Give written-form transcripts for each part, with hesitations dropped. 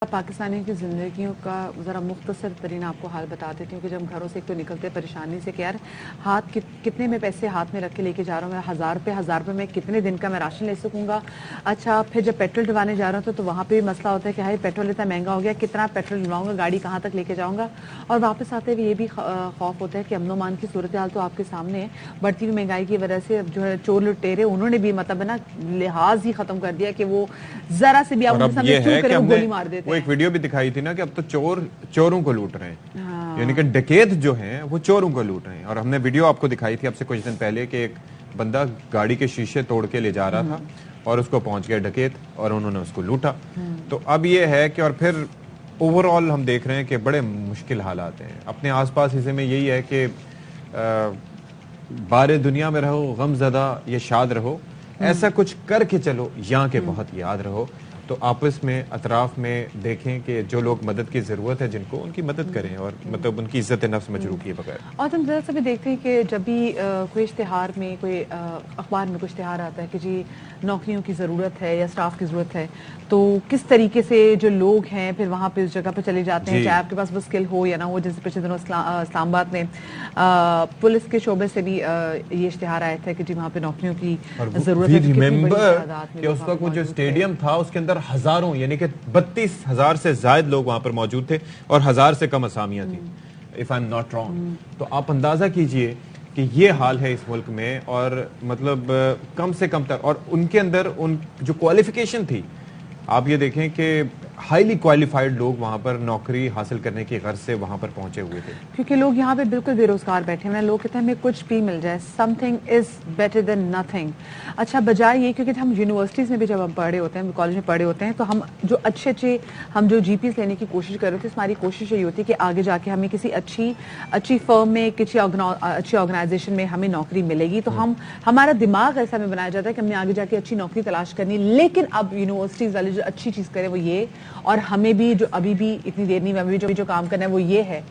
पाकिस्तानियों की ज़िंदगियों का ज़रा मुख्तसर तरीन आपको हाल बता देती हूँ कि जब घरों से एक तो निकलते परेशानी से कि यार हाथ कितने में पैसे हाथ में रख के लेके जा रहा हूँ, मैं 1000 रुपये में कितने दिन का मैं राशन ले सकूँगा। अच्छा, फिर जब पेट्रोल डलवाने जा रहा हूँ तो वहाँ पे भी मसला होता है कि हाई पेट्रोल इतना महंगा हो गया, कितना पेट्रोल डलवाऊँगा, गाड़ी कहाँ तक लेके जाऊँगा। और वापस आते हुए ये भी खौफ होता है कि अमन मान की सूरत हाल तो आपके सामने है। बढ़ती हुई महंगाई की वजह से जो है चोर लुटेरे उन्होंने भी मतलब ना लिहाज ही खत्म कर दिया कि वो जरा से भी आप उनके सामने चूक करें वो गोली मार देते हैं। वो एक वीडियो भी दिखाई थी ना कि अब तो चोरों को लूट रहे हैं। यानी कि डकैत जो हैं वो चोरों को लूट रहे हैं। और हमने वीडियो आपको दिखाई थी आपसे कुछ दिन पहले कि एक बंदा गाड़ी के शीशे तोड़ के ले जा रहा था और उसको पहुंच गया डकैत और उन्होंने उसको लूटा। तो अब ये है कि और फिर ओवरऑल हम देख रहे हैं कि बड़े मुश्किल हालात हैं। अपने आसपास हिस्से में यही है कि बारे दुनिया में रहो, गमज़दा या शाद रहो, ऐसा कुछ करके चलो यहाँ के बहुत याद रहो। तो आपस में अतराफ में देखें कि जो लोग मदद की ज़रूरत है जिनको, उनकी मदद करें और मतलब उनकी इज्जत नफ्स मजरूह किए बगैर। और हम ज़रा सा भी देखते हैं कि जब भी कोई इश्तिहार में कोई अखबार में कोई इश्तिहार आता है कि जी नौकरियों की ज़रूरत है या स्टाफ की ज़रूरत है, तो किस तरीके से जो लोग हैं फिर वहाँ पे उस जगह पे चले जाते हैं, चाहे आपके पास वो स्किल हो या ना हो। जैसे पिछले दिनों इस्लामाबाद में पुलिस के शोबे से भी ये इश्तिहार आया था कि जी वहाँ पे नौकरियों की ज़रूरत है। उस वक्त वो जो स्टेडियम था उसके अंदर हजारों यानी कि 32,000 से ज्यादा लोग वहां पर मौजूद थे और 1000 से कम असामियां थी, if I am not wrong. तो आप अंदाजा कीजिए कि ये हाल है इस मुल्क में और मतलब कम से कम तक और उनके अंदर उन जो क्वालिफिकेशन थी, आप ये देखें कि हाईली क्वालिफाइड लोग वहां पर नौकरी हासिल करने की गर्ज से वहां पर पहुंचे हुए थे। क्योंकि लोग यहाँ पे बिल्कुल बेरोजगार बैठे हैं। लोग कहते हैं हमें कुछ भी मिल जाए, something is better than nothing. अच्छा, बजाय ये क्योंकि हम यूनिवर्सिटीज़ में भी जब हम पढ़े होते हैं, कॉलेज में पढ़े होते हैं, तो हम जो अच्छे हम जो जीपीएस लेने की कोशिश कर रहे थे, हमारी कोशिश यही होती है कि आगे जाके हमें किसी अच्छी फर्म में, किसी अच्छी ऑर्गेनाइजेशन में हमें नौकरी मिलेगी। तो हमारा दिमाग ऐसा में बनाया जाता है कि हमने आगे जाके अच्छी नौकरी तलाश करनी। लेकिन अब यूनिवर्सिटीज़ वाले जो अच्छी चीज़ करें वो ये, और हमें भी जो अभी भी इतनी देर नहीं, हमें भी जो काम करना है वो ये है,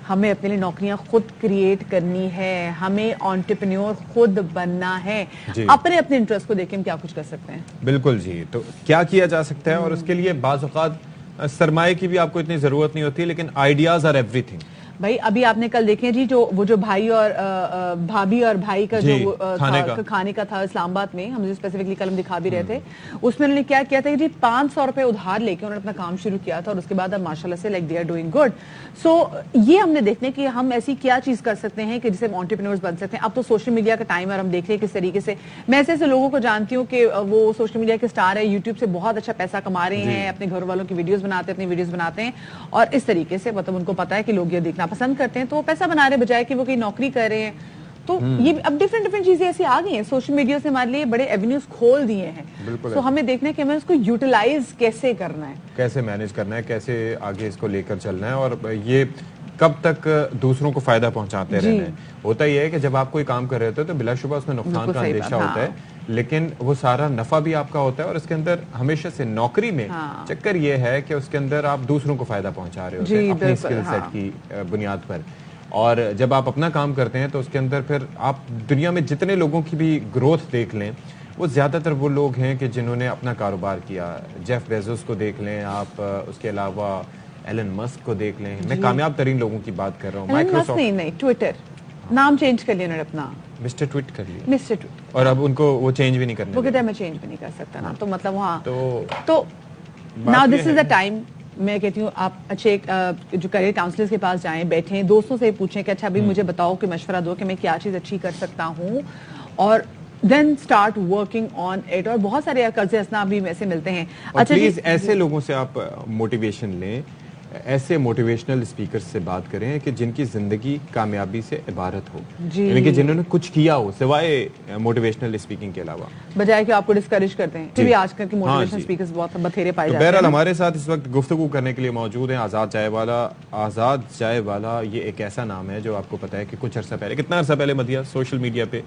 हमें अपने लिए नौकरियां खुद क्रिएट करनी है, हमें एंटरप्रेन्योर खुद बनना है। अपने इंटरेस्ट को देखें हम क्या कुछ कर सकते हैं। बिल्कुल जी। तो क्या किया जा सकता है और उसके लिए बाज़ औक़ात सरमाए की भी आपको इतनी जरूरत नहीं होती, लेकिन आइडियाज आर एवरीथिंग। भाई अभी आपने कल देखे जी जो भाई और भाभी और भाई का जो खाने का था इस्लामाबाद में, हम जो स्पेसिफिकली कल हम दिखा भी रहे थे, उसमें उन्होंने क्या किया था कि जी 500 रुपए उधार लेके उन्होंने अपना काम शुरू किया था और उसके बाद अब माशाल्लाह से like they are doing good. So ये हमने देखने कि हम ऐसी क्या चीज कर सकते हैं कि जिससे हम एंटरप्रेन्योर्स बन सकते हैं। अब तो सोशल मीडिया का टाइम है और हम देख रहे हैं किस तरीके से, मैं ऐसे लोगों को जानती हूँ कि वो सोशल मीडिया के स्टार है, यूट्यूब से बहुत अच्छा पैसा कमा रहे हैं, अपने घर वालों की वीडियोज बनाते हैं, अपनी वीडियोज बनाते हैं और इस तरीके से मतलब उनको पता है कि लोग ये देखना पसंद करते हैं, तो वो पैसा बना रहे बजाय कि वो कोई नौकरी कर रहे हैं। तो ये अब डिफरेंट चीजें ऐसी आ गई हैं, सोशल मीडिया से हमारे लिए बड़े एवेन्यूज खोल दिए हैं। तो हमें देखना है कि हमें उसको यूटिलाइज कैसे करना है, कैसे मैनेज करना है, कैसे आगे इसको लेकर चलना है और ये कब तक दूसरों को फायदा पहुंचाते रहना है। होता ही है कि जब आप कोई काम कर रहे होते हैं तो बिलाशुबा उसमें नुकसान का अंदेशा होता है, लेकिन वो सारा नफा भी आपका होता है और इसके अंदर हमेशा से नौकरी में चक्कर ये है कि उसके अंदर आप दूसरों को फायदा पहुंचा रहे होते हैं अपनी स्किल सेट की बुनियाद पर। और जब आप अपना काम करते हैं तो उसके अंदर फिर आप दुनिया में जितने लोगों की भी ग्रोथ देख लें, वो ज़्यादातर वो लोग हैं कि जिन्होंने अपना कारोबार किया। जेफ बेजोस को देख लें आप, उसके अलावा एलन मस्क को देख लें, मैं कामयाब तरीन लोगों की बात कर रहा हूँ। माइक्रोसॉफ्ट नहीं, ट्विटर नाम चेंज कर लिया उन्होंने अपना, मिस्टर ट्वीट कर लिया, मिस्टर ट्वीट, और अब उनको वो चेंज भी नहीं करने, वो कहते हैं मैं चेंज भी नहीं कर सकता ना। तो मतलब वहाँ तो now this is the time. मैं कहती हूँ आप अच्छे जो करियर काउंसलर्स के पास जाएं, बैठें, दोस्तों से पूछें कि अच्छा अभी मुझे बताओ कि मशवरा दो कि मैं क्या चीज़ अच्छी कर सकता हूँ, और then start working on it. और बहुत सारे कर्जे हंसना भी वैसे मिलते हैं। अच्छा, प्लीज ऐसे लोगों से आप मोटिवेशन लें, ऐसे मोटिवेशनल स्पीकर्स से बात करें कि जिनकी जिंदगी कामयाबी से इबारत हो, यानी कि जिन्होंने कुछ किया हो सिवाय मोटिवेशनल स्पीकिंग के अलावा, बजाय कि आपको डिस्करेज करते हैं। फिर भी आजकल के मोटिवेशनल स्पीकर्स बहुत बथेरे पाए जाते हैं। बहरहाल हमारे साथ इस वक्त गुफ्तगू करने के लिए मौजूद हैं आजाद चाय वाला। आजाद चाय वाला ये एक ऐसा नाम है जो आपको पता है कि कुछ अर्सा पहले, कितना अर्सा पहले मदिया सोशल मीडिया पे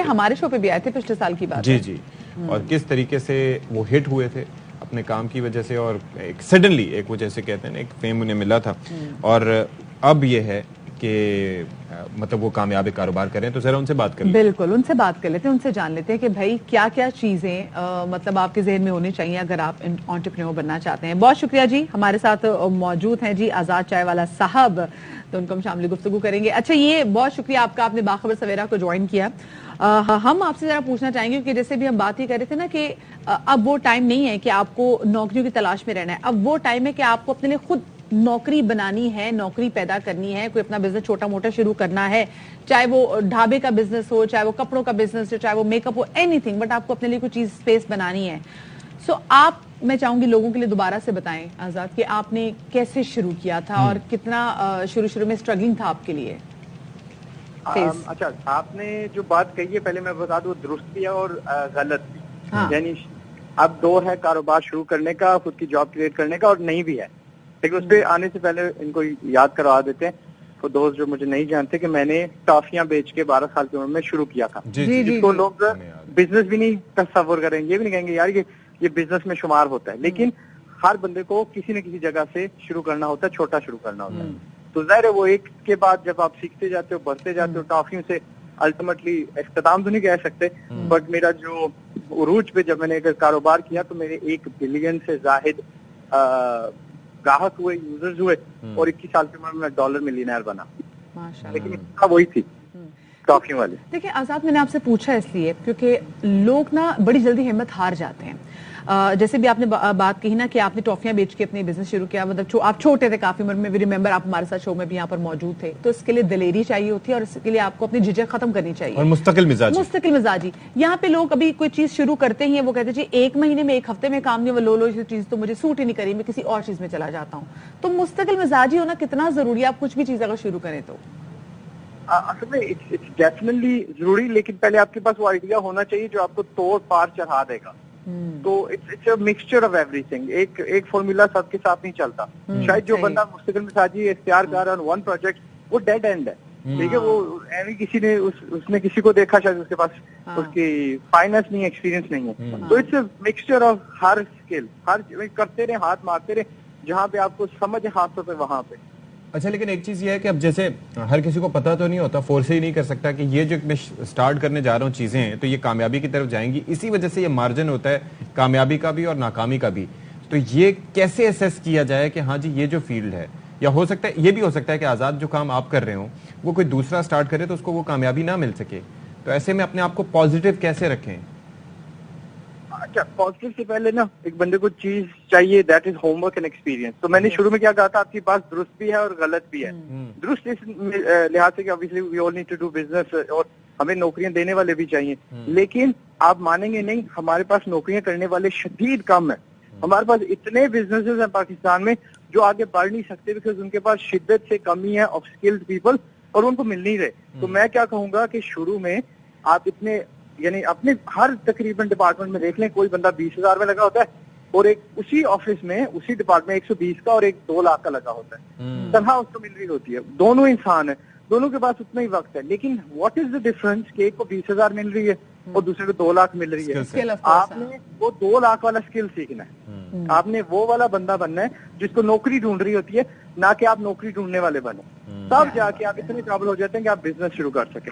हमारे शो पे भी आए थे पिछले साल की बात। जी। और किस तरीके से वो हिट हुए थे अपने काम की वजह से, और एक सडनली एक वो जैसे कहते हैं ना एक फेम उन्हें मिला था। और अब ये है کہ مطلب وہ کامیاب کاروبار کریں, تو ذرا ان سے بات کر لیں. بالکل, ان سے بات کر لیتے ہیں, ان سے جان لیتے ہیں کہ بھائی کیا کیا چیزیں مطلب آپ کے ذہن میں ہونی چاہیے اگر آپ انٹرپرینور بننا چاہتے ہیں. بہت شکریہ جی, ہمارے ساتھ موجود ہیں جی آزاد چائے والا صاحب, تو ان کو ہم شامل گفتگو کریں گے. اچھا, یہ بہت شکریہ آپ کا, آپ نے باخبر سویرا کو جوائن کیا. ہم آپ سے ذرا پوچھنا چاہیں گے کہ جیسے بھی ہم بات ہی کر رہے تھے نا کہ اب وہ ٹائم نہیں ہے کہ آپ کو نوکریوں کی تلاش میں رہنا ہے, اب وہ ٹائم ہے کہ آپ کو اپنے لیے خود نوکری بنانی ہے, نوکری پیدا کرنی ہے, کوئی اپنا بزنس چھوٹا موٹا شروع کرنا ہے, چاہے وہ ڈھابے کا بزنس ہو, چاہے وہ کپڑوں کا بزنس ہو, چاہے وہ make up who, any thing, but آپ کو اپنے لیے کوئی چیز اسپیس بنانی ہے. سو آپ, میں چاہوں گی لوگوں کے لیے دوبارہ سے بتائیں آزاد کہ آپ نے کیسے شروع کیا تھا اور کتنا شروع میں اسٹرگلنگ تھا آپ کے لیے. اچھا, آپ نے جو بات کہی ہے پہلے میں بتا دوں, درست بھی ہے اور غلط بھی. یعنی اب دور ہے کاروبار شروع کرنے کا, خود کی جاب کریٹ کرنے کا, اور نہیں بھی ہے. لیکن اس پہ آنے سے پہلے ان کو یاد کروا دیتے ہیں وہ دوست جو مجھے نہیں جانتے کہ میں نے ٹافیاں بیچ کے 12 سال کی عمر میں شروع کیا تھا, جس کو لوگ بزنس بھی نہیں تصور کریں گے, یہ بھی نہیں کہیں گے یار یہ بزنس میں شمار ہوتا ہے. لیکن ہر بندے کو کسی نہ کسی جگہ سے شروع کرنا ہوتا ہے, چھوٹا شروع کرنا ہوتا ہے. تو ظاہر ہے وہ ایک کے بعد جب آپ سیکھتے جاتے ہو, بڑھتے جاتے ہو, ٹافیوں سے الٹیمیٹلی اختتام تو نہیں کہہ سکتے, بٹ میرا جو عروج پہ جب میں نے کاروبار کیا تو میرے 1 بلین سے زائد گاہک ہوئے, یوزرز ہوئے, اور 21 سال کی عمر میں ڈالر ملینئر بنا. لیکن وہی تھی ٹافیوں والی. دیکھیں آزاد, میں نے آپ سے پوچھا اس لیے کیونکہ لوگ نا بڑی جلدی ہمت ہار جاتے ہیں. جیسے بھی آپ نے بات کہی نا کہ آپ نے ٹافیاں بیچ کے اپنے بزنس شروع کیا, مطلب آپ چھوٹے تھے کافی عمر میں, ریممبر آپ ہمارے ساتھ شو میں بھی یہاں پر موجود تھے, تو اس کے لیے دلیری چاہیے ہوتی ہے اور اس کے لیے آپ کو اپنی جھجک ختم کرنی چاہیے, اور مستقل مزاجی. یہاں پہ لوگ ابھی کوئی چیز شروع کرتے ہیں, وہ کہتے ہیں جی 1 مہینے میں 1 ہفتے میں کام نہیں, وہ لو چیز تو مجھے سوٹ ہی نہیں کری, میں کسی اور چیز میں چلا جاتا ہوں. تو مستقل مزاجی ہونا کتنا ضروری ہے, آپ کچھ بھی چیز اگر شروع کریں تو؟ اصل میں ڈیفینیٹلی ضروری, لیکن پہلے آپ کے پاس وہ آئیڈیا ہونا چاہیے جو آپ کو توڑ پار چڑھا دے گا. تو اٹس اے مکسچر آف ایوری تھنگ. ایک فارمولا سب کے ساتھ نہیں چلتا. شاید جو بندہ مستقل مزاجی اختیار کر رہا ہے ون پروجیکٹ, وہ ڈیڈ اینڈ ہے. ٹھیک ہے, وہ کسی نے اس نے کسی کو دیکھا, شاید اس کے پاس اس کی فائنانس نہیں, ایکسپیرینس نہیں ہے. تو اٹس اے مکسچر آف ہر اسکل, ہر کرتے رہے, ہاتھ مارتے رہے, جہاں پہ آپ کو سمجھ ہاتھوں پہ وہاں پہ. اچھا, لیکن ایک چیز یہ ہے کہ اب جیسے ہر کسی کو پتہ تو نہیں ہوتا, فورس ہی نہیں کر سکتا کہ یہ جو میں سٹارٹ کرنے جا رہا ہوں چیزیں ہیں تو یہ کامیابی کی طرف جائیں گی, اسی وجہ سے یہ مارجن ہوتا ہے کامیابی کا بھی اور ناکامی کا بھی. تو یہ کیسے اسیس کیا جائے کہ ہاں جی یہ جو فیلڈ ہے, یا ہو سکتا ہے یہ بھی ہو سکتا ہے کہ آزاد جو کام آپ کر رہے ہوں وہ کوئی دوسرا سٹارٹ کرے تو اس کو وہ کامیابی نہ مل سکے, تو ایسے میں اپنے آپ کو پازیٹیو کیسے رکھیں؟ اچھا, پازیٹیو سے پہلے نا ایک بندے کو چیز چاہیے, that is home work and experience. تو میں نے شروع میں کیا کہا تھا, آپ کے پاس درست بھی ہے اور غلط بھی ہے. درست اس لحاظ سے کہ obviously we all need to do business, اور ہمیں نوکریاں دینے والے بھی چاہیے, لیکن آپ مانیں گے نہیں, ہمارے پاس نوکریاں کرنے والے شدید کم ہیں. ہمارے پاس اتنے بزنسز ہیں پاکستان میں جو آگے بڑھ نہیں سکتے بیکاز ان کے پاس شدت سے کمی ہے آف اسکلڈ پیپل, اور ان کو مل نہیں رہے. تو میں کیا کہوں گا کہ شروع میں آپ اتنے, یعنی اپنے ہر تقریباً ڈپارٹمنٹ میں دیکھ لیں, کوئی بندہ 20,000 میں لگا ہوتا ہے اور ایک اسی آفس میں اسی ڈپارٹمنٹ 120 کا اور ایک 2 لاکھ کا لگا ہوتا ہے. تنہا اس کو مل رہی ہوتی ہے. دونوں انسان ہیں, دونوں کے پاس اتنا ہی وقت ہے, لیکن واٹ از دا ڈفرنس کہ ایک کو 20,000 مل رہی ہے اور دوسرے کو 2 لاکھ مل رہی ہے. آپ نے وہ 2 لاکھ والا اسکل سیکھنا ہے, آپ نے وہ والا بندہ بننا ہے جس کو نوکری ڈھونڈ رہی ہوتی ہے, نہ کہ آپ نوکری ڈھونڈنے والے بنے. تب جا کے آپ اتنے قابل ہو جاتے ہیں کہ آپ بزنس شروع کر سکیں.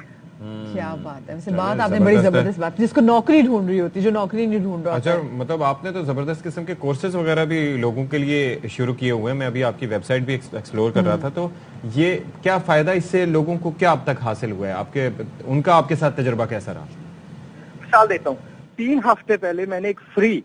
کیا بات ہے, ویسے بات آپ نے بڑی زبردست بات, جس کو نوکری ڈھونڈ رہی ہوتی, جو نوکری نہیں ڈھونڈ رہا. اچھا, مطلب آپ نے تو زبردست قسم کے کورسز وغیرہ بھی لوگوں کے لیے شروع کیے ہوئے ہیں. میں ابھی آپ کی ویب سائٹ بھی ایکسپلور کر رہا تھا, تو یہ کیا فائدہ اس سے لوگوں کو کیا اب تک حاصل ہوا ہے, آپ کے ان کا آپ کے ساتھ تجربہ کیسا رہا؟ مثال دیتا ہوں, 3 ہفتے پہلے میں نے ایک فری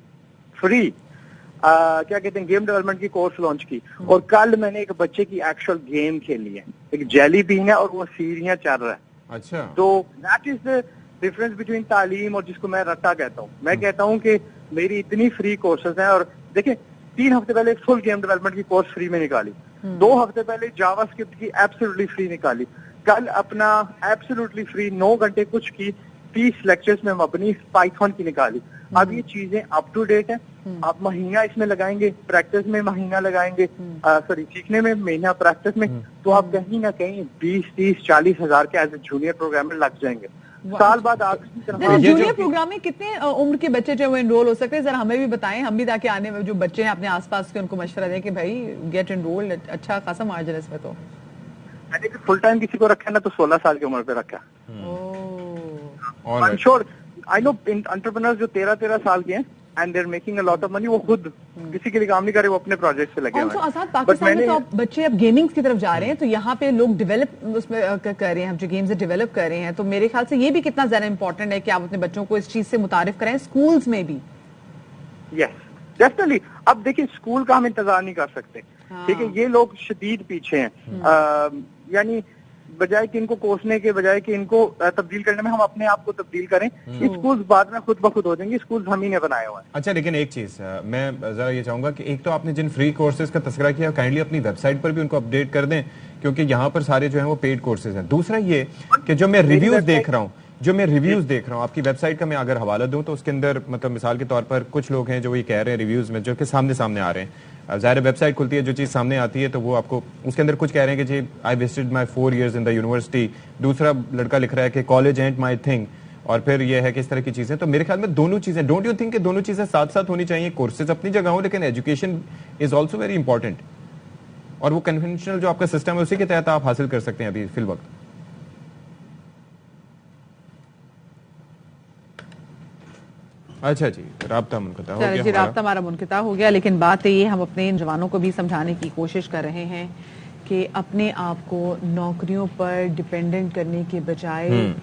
کیا کہتے ہیں گیم ڈیولپمنٹ کی کورس لانچ کی, اور کل میں نے ایک بچے کی ایکچوئل گیم کھیلی ہے, ایک جیلی بین ہے اور وہ سیڑھیاں چل رہا ہے. اچھا, تو that is the difference between تعلیم اور جس کو میں رٹا کہتا ہوں. میں کہتا ہوں کہ میری اتنی فری کورسز ہیں, اور دیکھیں 3 ہفتے پہلے ایک فل گیم ڈیولپمنٹ کی کورس فری میں نکالی, 2 ہفتے پہلے جاوا اسکرپٹ کی ایبسولوٹلی فری نکالی, کل اپنا ایبسولوٹلی فری 9 گھنٹے کچھ کی 30 لیکچرز میں مبنی پائتھن کی نکالی. اب یہ چیزیں اپ ٹو ڈیٹ ہیں, آپ مہینہ اس میں لگائیں گے, پریکٹس میں مہینہ لگائیں گے, سیکھنے میں مہینہ, پریکٹس میں, تو آپ کہیں نہ کہیں 20-30-40 ہزار کے ایز اے جونیئر پروگرامر لگ جائیں گے. سال بعد آپ جونیئر پروگرام میں کتنے عمر کے بچے جو انرول ہو سکتے ہیں, ذرا ہمیں بھی بتائیں, ہم بھی تاکہ آنے میں جو بچے ہیں اپنے آس پاس کے ان کو مشورہ دیں کہ بھائی گیٹ انرولڈ, اچھا خاصا مارجن اس میں. تو मैंने फुल टाइम किसी को रखा ना तो 16 साल की उम्र पे रखा। I am sure, I know entrepreneurs जो 13 साल के हैं and they are making a lot of money, वो खुद किसी के लिए काम नहीं कर रहे, वो अपने प्रोजेक्ट से लगे हुए हैं। आजाद, पाकिस्तान में तो अब बच्चे अब गेमिंग की तरफ जा रहे हैं, तो यहाँ पे लोग डेवलप उसमें कर रहे हैं, जो गेम्स डेवलप कर रहे हैं, तो मेरे ख्याल से ये भी कितना ज्यादा इंपॉर्टेंट है कि आप अपने बच्चों को इस चीज से मुतारिफ कराएं स्कूल्स में भी। Yes definitely. अब देखिए स्कूल का हम इंतजार नहीं कर सकते, ठीक है, ये लोग शदीद पीछे हैं। यानी बजाय कि इनको कोसने के बजाय कि इनको तब्दील करने में हम अपने आप को तब्दील करें, ये स्कूल्स बाद में खुद ब खुद हो जाएंगे, स्कूल्स हम ही ने बनाए हुए हैं। अच्छा, लेकिन एक चीज मैं जरा ये चाहूंगा कि एक तो आपने जिन फ्री कोर्सेज का तस्करा किया, काइंडली अपनी वेबसाइट पर भी उनको अपडेट कर दें, क्योंकि यहाँ पर सारे जो है वो पेड कोर्सेज हैं। दूसरा ये कि जो मैं रिव्यूज देख रहा हूँ आपकी वेबसाइट का, मैं अगर हवाला दूं तो उसके अंदर मतलब मिसाल के तौर पर कुछ लोग हैं जो ये कह रहे हैं रिव्यूज में, जो कि सामने आ रहे हैं। ज़ाहिर वेबसाइट खुलती है, जो चीज़ सामने आती है तो वो आपको उसके अंदर कुछ कह रहे हैं कि जी I wasted my 4 years in the university, दूसरा लड़का लिख रहा है कि कॉलेज एंड माई थिंग, और फिर ये है कि इस तरह की चीज़ें। तो मेरे ख्याल में दोनों चीज़ें, डोंट यू थिंक कि दोनों चीज़ें साथ साथ होनी चाहिए? कोर्सेज अपनी जगह हो, लेकिन education is also very important, और वो कन्वेंशनल जो आपका सिस्टम है उसी के तहत आप हासिल कर सकते हैं अभी फिल वक्त। अच्छा जी, राब्ता मुनक़ता हो गया। जी, राब्ता हमारा मुनक़ता हो गया, लेकिन बात ये हम अपने इन जवानों को भी समझाने की कोशिश कर रहे हैं कि अपने आप को नौकरियों पर डिपेंडेंट करने के बजाय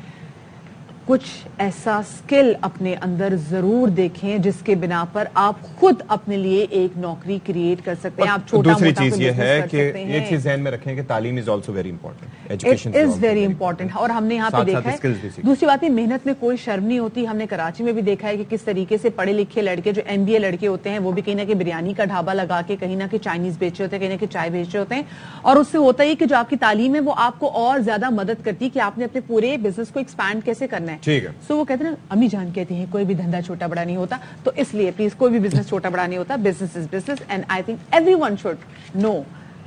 कुछ ऐसा स्किल अपने अंदर जरूर देखें जिसके बिना पर आप खुद अपने लिए एक नौकरी क्रिएट कर सकते हैं। आप छोटा दूसरी चीज ये है कि एक चीज ध्यान में रखें कि तालीम is also very important, education is very important. और हमने यहाँ पे देखा है, दूसरी बात, मेहनत में कोई शर्म नहीं होती। हमने कराची में भी देखा है कि किस तरीके से पढ़े लिखे लड़के, जो MBA लड़के होते हैं, वो भी कहीं ना कहीं बिरयानी का ढाबा लगा के कहीं ना कहीं चाइनीज बेचे होते हैं, कहीं ना कहीं चाय बेचे होते हैं, और उससे होता ही कि जो आपकी तालीम है वो आपको और ज्यादा मदद करती है कि आपने अपने पूरे बिजनेस को एक्सपैंड कैसे करना है। ठीक है। सो वो कहते हैं ना, अम्मी जान कहती हैं कोई भी धंधा छोटा बड़ा नहीं होता, तो इसलिए प्लीज कोई भी बिजनेस छोटा बड़ा नहीं होता, business is business, and I think everyone should know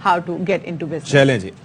how to get into business. चलें जी।